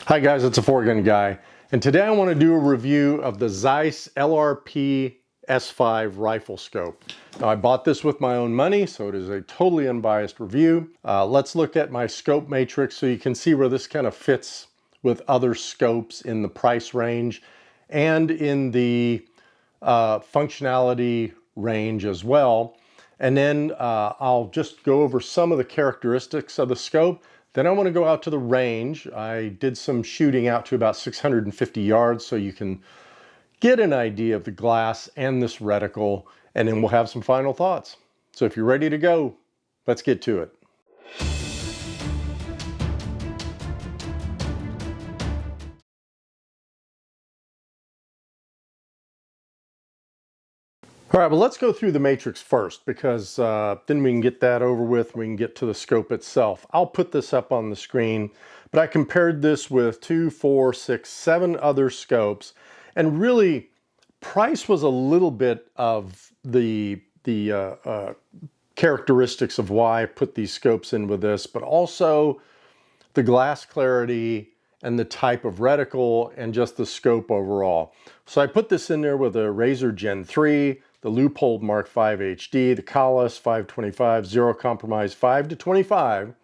Hi guys, it's a 4Gun Guy, and today I want to do a review of the Zeiss LRP S5 rifle scope. Now I bought this with my own money, so it is a totally unbiased review. Let's look at my scope matrix so you can see where this kind of fits with other scopes in the price range and in the functionality range as well. And then I'll just go over some of the characteristics of the scope. Then I want to go out to the range. I did some shooting out to about 650 yards so you can get an idea of the glass and this reticle, and then we'll have some final thoughts. So if you're ready to go, let's get to it. All right, well, let's go through the matrix first because then we can get that over with. We can get to the scope itself. I'll put this up on the screen, but I compared this with 2, 4, 6, 7 other scopes, and really price was a little bit of the characteristics of why I put these scopes in with this, but also the glass clarity and the type of reticle and just the scope overall. So I put this in there with a Razor Gen 3, the Leupold Mark V HD, the Collis 525, Zero Compromise 5-25.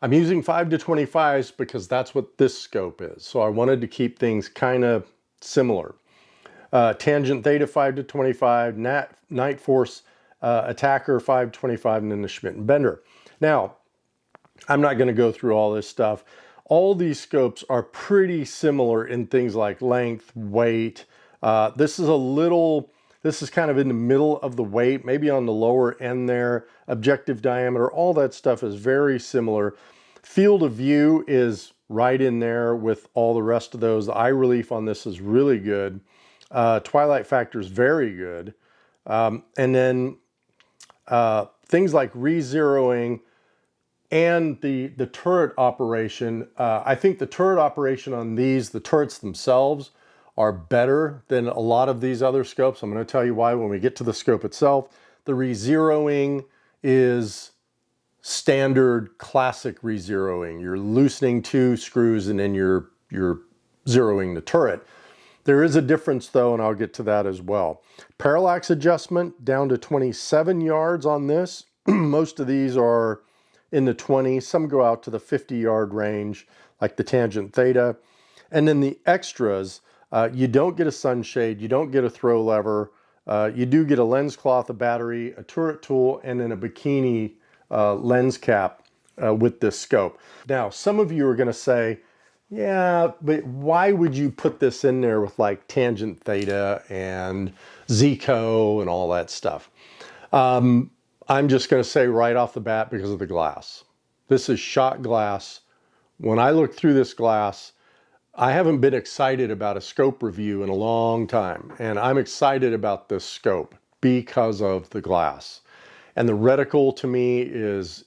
I'm using 5-25s because that's what this scope is. So I wanted to keep things kind of similar. Tangent Theta 5-25, Night Force Attacker 5-25, and then the Schmidt and Bender. Now, I'm not going to go through all this stuff. All these scopes are pretty similar in things like length, weight. This is kind of in the middle of the weight, maybe on the lower end there. Objective diameter, all that stuff is very similar. Field of view is right in there with all the rest of those. The eye relief on this is really good. Twilight factor is very good. And then things like re-zeroing and the turret operation. I think the turret operation on these, the turrets themselves, are better than a lot of these other scopes. I'm going to tell you why when we get to the scope itself. The re-zeroing is standard classic re-zeroing. You're loosening 2 screws and then you're zeroing the turret. There is a difference though, and I'll get to that as well. Parallax adjustment down to 27 yards on this. Most of these are in the 20s. Some go out to the 50-yard range, like the Tangent Theta. And then the extras, you don't get a sunshade, you don't get a throw lever, you do get a lens cloth, a battery, a turret tool, and then a bikini lens cap with this scope. Now, some of you are going to say, yeah, but why would you put this in there with like Tangent Theta and Zico and all that stuff? I'm just going to say right off the bat because of the glass. This is shot glass. When I look through this glass, I haven't been excited about a scope review in a long time, and I'm excited about this scope because of the glass. And the reticle to me is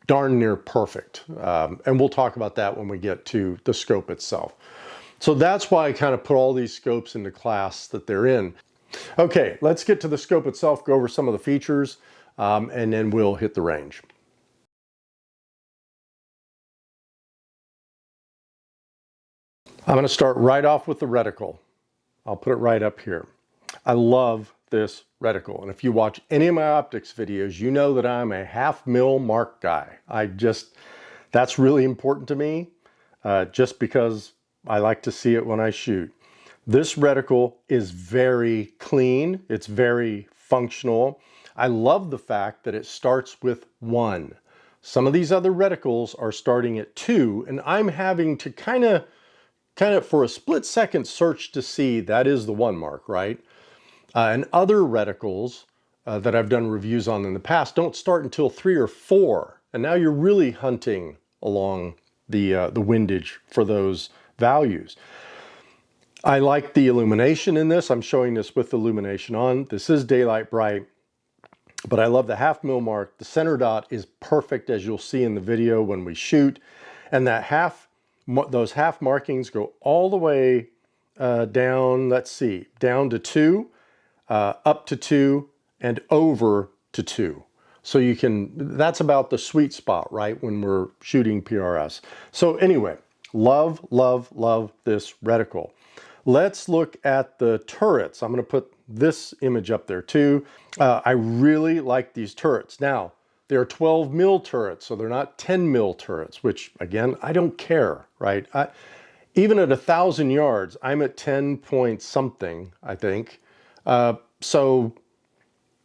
darn near perfect. And we'll talk about that when we get to the scope itself. So that's why I kind of put all these scopes in the class that they're in. Okay, let's get to the scope itself, go over some of the features, and then we'll hit the range. I'm going to start right off with the reticle. I'll put it right up here. I love this reticle, and if you watch any of my optics videos, you know that I'm a 1/2 mil mark guy. That's really important to me, just because I like to see it when I shoot. This reticle is very clean. It's very functional. I love the fact that it starts with 1. Some of these other reticles are starting at 2, and I'm having to kind of for a split second search to see that is the 1 mark, right? And other reticles that I've done reviews on in the past don't start until 3 or 4. And now you're really hunting along the windage for those values. I like the illumination in this. I'm showing this with the illumination on. This is daylight bright, but I love the 1/2 mil mark. The center dot is perfect, as you'll see in the video when we shoot. And that those half markings go all the way down, let's see, down to 2, up to 2, and over to 2. So that's about the sweet spot, right, when we're shooting PRS. So anyway, Love, love, love this reticle. Let's look at the turrets. I'm going to put this image up there too. I really like these turrets. Now, they're 12 mil turrets, so they're not 10 mil turrets, which again, I don't care, right? Even at 1,000 yards, I'm at 10 point something, I think. So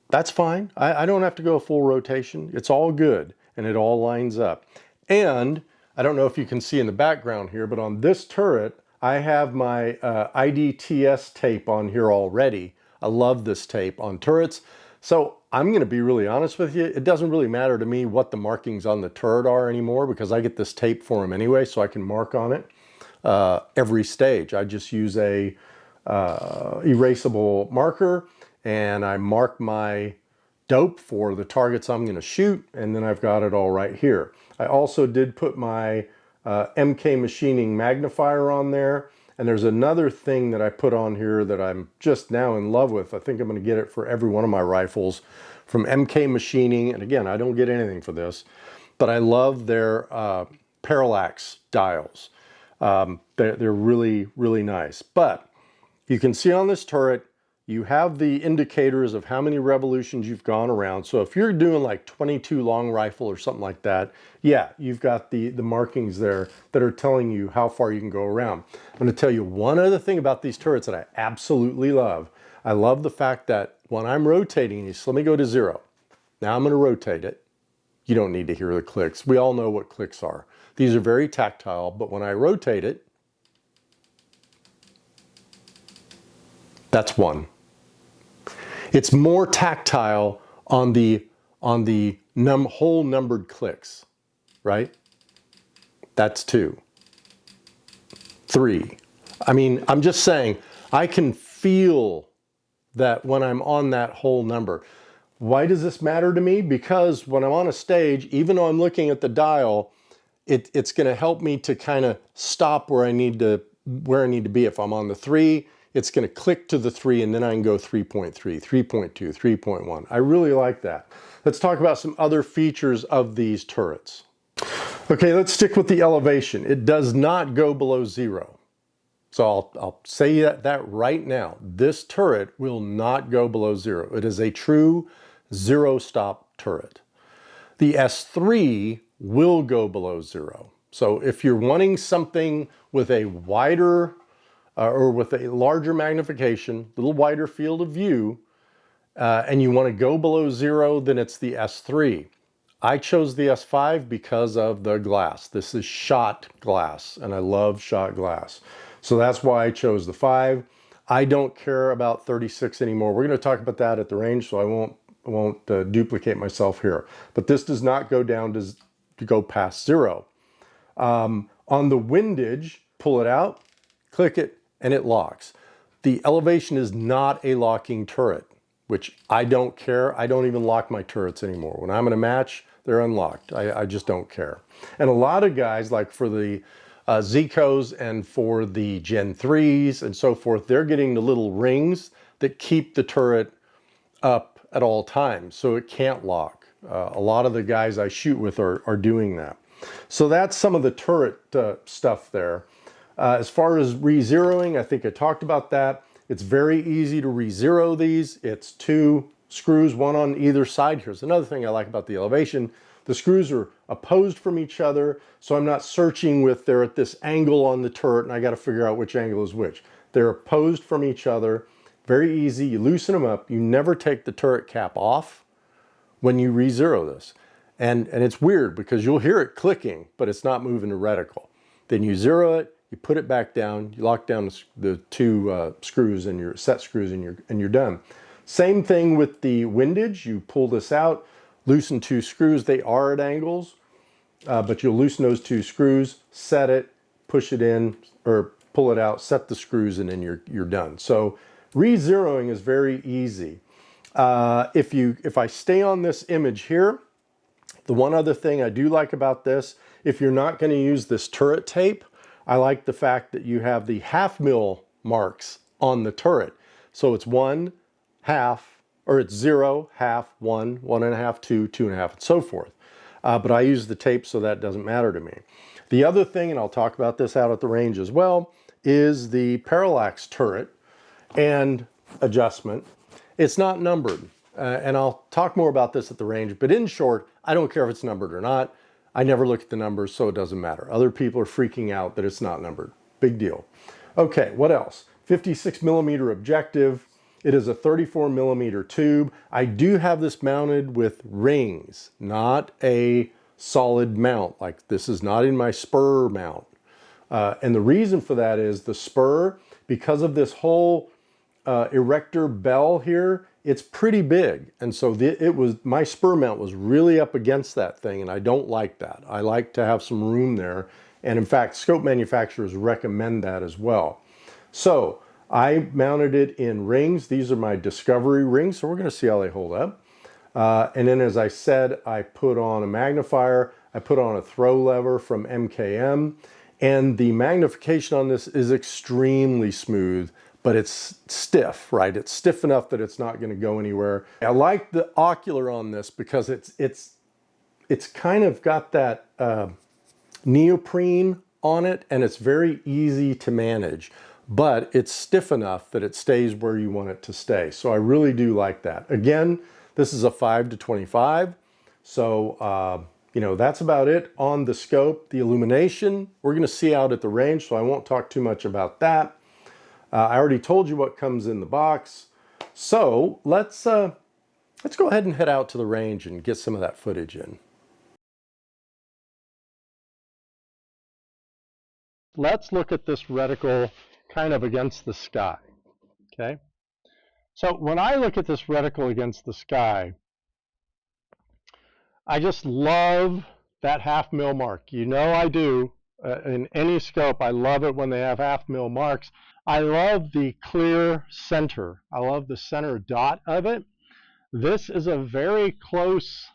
that's fine. I don't have to go full rotation. It's all good, and it all lines up. And I don't know if you can see in the background here, but on this turret, I have my IDTS tape on here already. I love this tape on turrets. So I'm going to be really honest with you. It doesn't really matter to me what the markings on the turret are anymore because I get this tape for them anyway, so I can mark on it every stage. I just use a erasable marker and I mark my dope for the targets I'm going to shoot, and then I've got it all right here. I also did put my MK machining magnifier on there, and there's another thing that I put on here that I'm just now in love with. I think I'm going to get it for every one of my rifles from MK Machining, and again, I don't get anything for this, but I love their parallax dials. They're really, really nice. But you can see on this turret, you have the indicators of how many revolutions you've gone around. So if you're doing like 22 long rifle or something like that, yeah, you've got the markings there that are telling you how far you can go around. I'm going to tell you one other thing about these turrets that I absolutely love. I love the fact that when I'm rotating these, let me go to 0. Now I'm going to rotate it. You don't need to hear the clicks. We all know what clicks are. These are very tactile, but when I rotate it, that's 1. It's more tactile on the whole numbered clicks, right? That's 2. 3. I mean, I'm just saying, I can feel that when I'm on that whole number. Why does this matter to me? Because when I'm on a stage, even though I'm looking at the dial, it's going to help me to kind of stop where I need to be. If I'm on the 3, it's going to click to the 3, and then I can go 3.3, 3.2, 3.1. I really like that. Let's talk about some other features of these turrets. Okay, let's stick with the elevation. It does not go below 0. So I'll say that right now. This turret will not go below 0. It is a true 0-stop turret. The S3 will go below 0. So if you're wanting something with a wider or with a larger magnification, a little wider field of view, and you want to go below 0, then it's the S3. I chose the S5 because of the glass. This is shot glass, and I love shot glass. So that's why I chose the 5. I don't care about 36 anymore. We're going to talk about that at the range, so I won't duplicate myself here. But this does not go down to go past 0. On the windage, pull it out, click it, and it locks. The elevation is not a locking turret, which I don't care. I don't even lock my turrets anymore. When I'm in a match, they're unlocked. I just don't care. And a lot of guys, like for the Zicos and for the Gen 3s and so forth, they're getting the little rings that keep the turret up at all times, so it can't lock. A lot of the guys I shoot with are doing that. So that's some of the turret stuff there. As far as re-zeroing, I think I talked about that. It's very easy to re-zero these. It's 2 screws, 1 on either side. Here's another thing I like about the elevation. The screws are opposed from each other, so I'm not searching with they're at this angle on the turret and I got to figure out which angle is which. They're opposed from each other. Very easy. You loosen them up. You never take the turret cap off when you re-zero this. And it's weird because you'll hear it clicking, but it's not moving the reticle. Then you zero it, you put it back down, you lock down the 2 screws and your set screws, and you're done. Same thing with the windage. You pull this out, loosen 2 screws. They are at angles, but you'll loosen those 2 screws, set it, push it in, or pull it out, set the screws, and then you're done. So re-zeroing is very easy. If I stay on this image here, the one other thing I do like about this, if you're not going to use this turret tape, I like the fact that you have the 1/2 mil marks on the turret. So it's 1, 1/2, or it's 0, 1/2, 1, 1.5, 2, 2.5, and so forth. but I use the tape, so that doesn't matter to me. The other thing, and I'll talk about this out at the range as well, is the parallax turret and adjustment. It's not numbered, and I'll talk more about this at the range, but in short, I don't care if it's numbered or not. I never look at the numbers, so it doesn't matter. Other people are freaking out that it's not numbered. Big deal. Okay, what else? 56 millimeter objective. It is a 34 millimeter tube. I do have this mounted with rings, not a solid mount. Like, this is not in my spur mount. And the reason for that is the spur, because of this whole erector bell here, it's pretty big. And so my spur mount was really up against that thing, and I don't like that. I like to have some room there. And in fact, scope manufacturers recommend that as well. So I mounted it in rings. These are my Discovery rings, so we're going to see how they hold up. And then, as I said, I put on a magnifier. I put on a throw lever from MKM. And the magnification on this is extremely smooth, but it's stiff, right? It's stiff enough that it's not going to go anywhere. I like the ocular on this because it's kind of got that neoprene on it, and it's very easy to manage, but it's stiff enough that it stays where you want it to stay. So I really do like that. Again, this is a 5-25, so you know, that's about it on the scope. The illumination, we're going to see out at the range, so I won't talk too much about that. I already told you what comes in the box. So let's go ahead and head out to the range and get some of that footage in. Let's look at this reticle kind of against the sky, okay? So when I look at this reticle against the sky, I just love that 1/2 mil mark. You know I do. In any scope, I love it when they have 1/2 mil marks. I love the clear center. I love the center dot of it. This is a very close,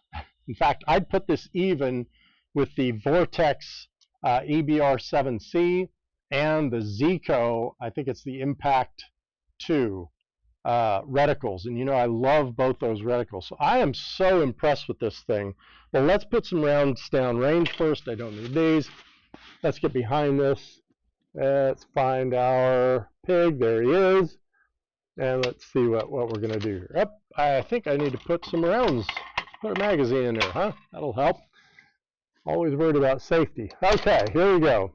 in fact, I'd put this even with the Vortex EBR7C and the Zico, I think it's the Impact 2 reticles. And you know, I love both those reticles. So I am so impressed with this thing. Well, let's put some rounds down range first. I don't need these. Let's get behind this. Let's find our pig. There he is. And let's see what we're going to do here. Yep, I think I need to put some rounds. Put a magazine in there, huh? That'll help. Always worried about safety. Okay, here we go.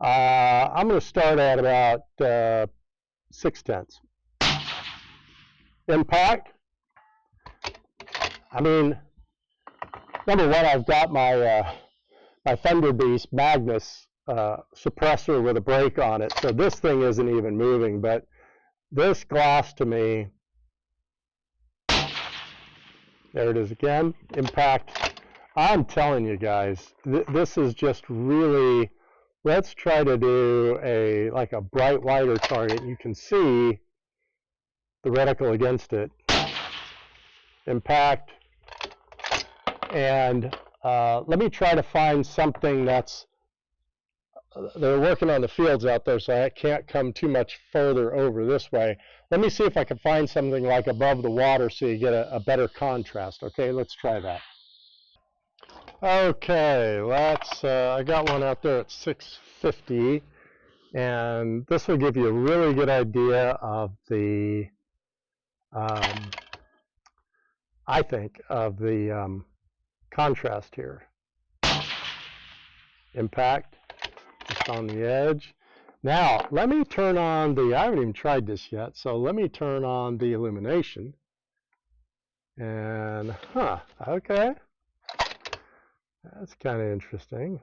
I'm going to start at about 6/10. Impact. I mean, number one, I've got my my Thunder Beast Magnus suppressor with a brake on it, so this thing isn't even moving. But this glass to me, there it is again. Impact. I'm telling you guys, this is just really. Let's try to do like a bright lighter target. You can see the reticle against it. Impact. And let me try to find something that's, they're working on the fields out there, so I can't come too much further over this way. Let me see if I can find something like above the water so you get a better contrast. Okay, let's try that. Okay, I got one out there at 650, and this will give you a really good idea of the, I think, of the contrast here. Impact, just on the edge. Now, let me turn on I haven't even tried this yet, so let me turn on the illumination. And, okay. That's kind of interesting.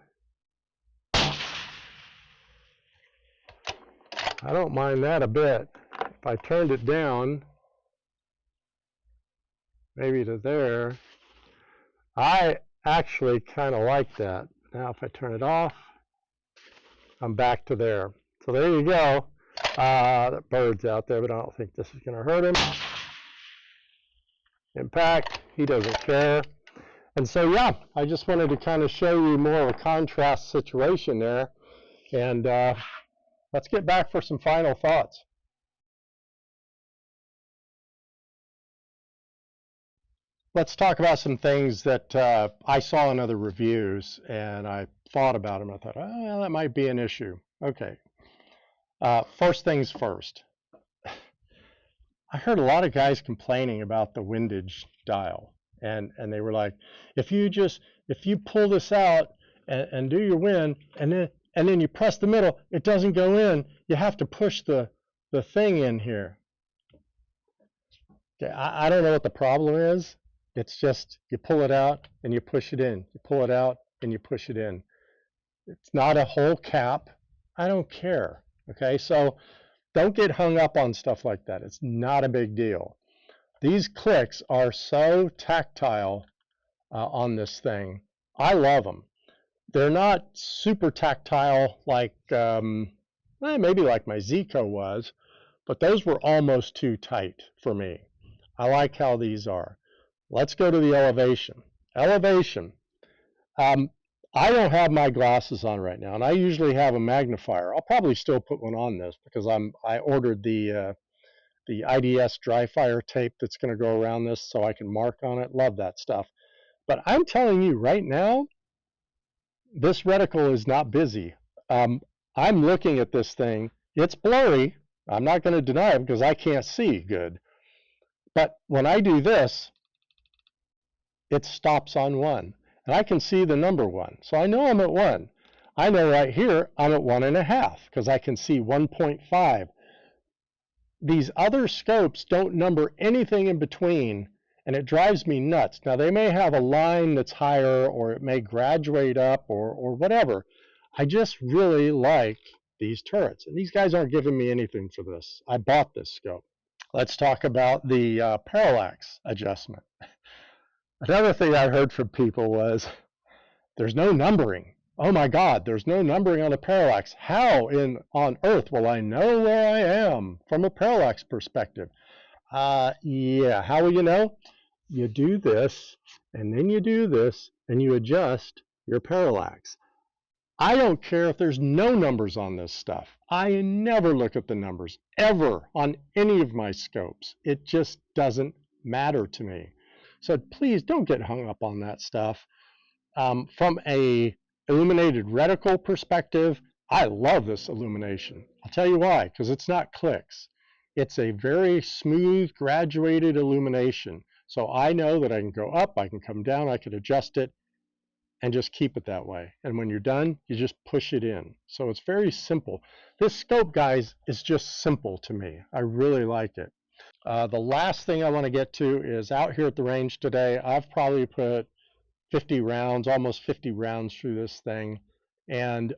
I don't mind that a bit. If I turned it down, maybe to there, I actually kind of like that. Now if I turn it off, I'm back to there. So there you go. That bird's out there, but I don't think this is going to hurt him. Impact, he doesn't care. And so, yeah, I just wanted to kind of show you more of a contrast situation there. And let's get back for some final thoughts. let's talk about some things that I saw in other reviews, and I thought about them. I thought, oh, well, that might be an issue. Okay. First things first. I heard a lot of guys complaining about the windage dial, and they were like, if you pull this out and do your wind, and then you press the middle, it doesn't go in. You have to push the thing in here. Okay, I don't know what the problem is. It's just you pull it out and you push it in. You pull it out and you push it in. It's not a whole cap. I don't care. Okay, so don't get hung up on stuff like that. It's not a big deal. These clicks are so tactile on this thing. I love them. They're not super tactile like maybe like my Zico was, but those were almost too tight for me. I like how these are. Let's go to the elevation. Elevation. I don't have my glasses on right now, and I usually have a magnifier. I'll probably still put one on this because I ordered the IDS dry fire tape that's going to go around this so I can mark on it. Love that stuff. But I'm telling you right now, this reticle is not busy. I'm looking at this thing. It's blurry. I'm not going to deny it because I can't see good. But when I do this, it stops on 1. And I can see the number 1. So I know I'm at 1. I know right here I'm at 1.5 because I can see 1.5. These other scopes don't number anything in between, and it drives me nuts. Now, they may have a line that's higher, or it may graduate up, or whatever. I just really like these turrets. And these guys aren't giving me anything for this. I bought this scope. Let's talk about the parallax adjustment. Another thing I heard from people was, there's no numbering. Oh my God, there's no numbering on the parallax. How on earth will I know where I am from a parallax perspective? Yeah, how will you know? You do this, and then you do this, and you adjust your parallax. I don't care if there's no numbers on this stuff. I never look at the numbers, ever, on any of my scopes. It just doesn't matter to me. So please don't get hung up on that stuff. From a illuminated reticle perspective, I love this illumination. I'll tell you why, because it's not clicks. It's a very smooth, graduated illumination. So I know that I can go up, I can come down, I can adjust it, and just keep it that way. And when you're done, you just push it in. So it's very simple. This scope, guys, is just simple to me. I really like it. The last thing I want to get to is out here at the range today, I've probably put 50 rounds, almost 50 rounds through this thing, and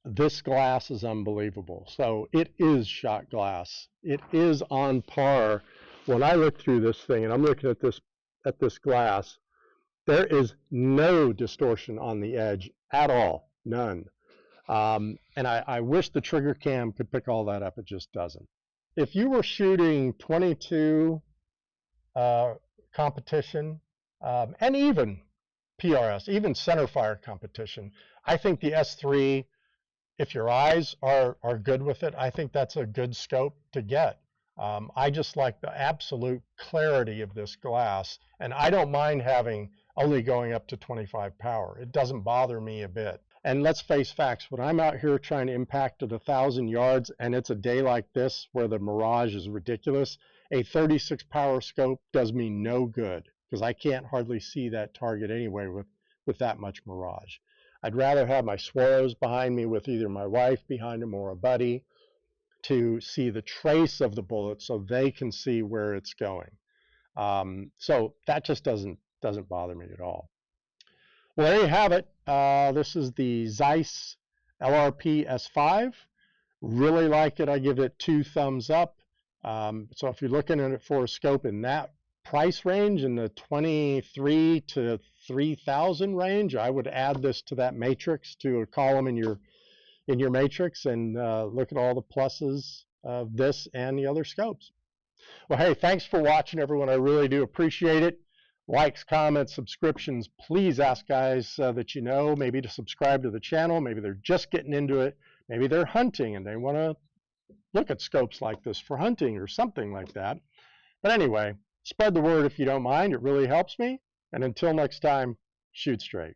this glass is unbelievable. So it is shot glass. It is on par. When I look through this thing, and I'm looking at this glass, there is no distortion on the edge at all, none. And I wish the trigger cam could pick all that up. It just doesn't. If you were shooting 22 competition, and even PRS, even centerfire competition, I think the S3, if your eyes are good with it, I think that's a good scope to get. I just like the absolute clarity of this glass, and I don't mind having only going up to 25 power. It doesn't bother me a bit. And let's face facts, when I'm out here trying to impact at 1,000 yards and it's a day like this where the mirage is ridiculous, a 36 power scope does me no good because I can't hardly see that target anyway with that much mirage. I'd rather have my Swaros behind me with either my wife behind them or a buddy to see the trace of the bullet so they can see where it's going. So that just doesn't bother me at all. Well, there you have it. This is the Zeiss LRP S5. Really like it. I give it 2 thumbs up. So if you're looking at it for a scope in that price range, in the 23 to 3,000 range, I would add this to that matrix, to a column in your matrix, and look at all the pluses of this and the other scopes. Well, hey, thanks for watching, everyone. I really do appreciate it. Likes, comments, subscriptions, please ask guys that you know maybe to subscribe to the channel. Maybe they're just getting into it. Maybe they're hunting and they want to look at scopes like this for hunting or something like that. But anyway, Spread the word if you don't mind. It really helps me. And until next time, shoot straight.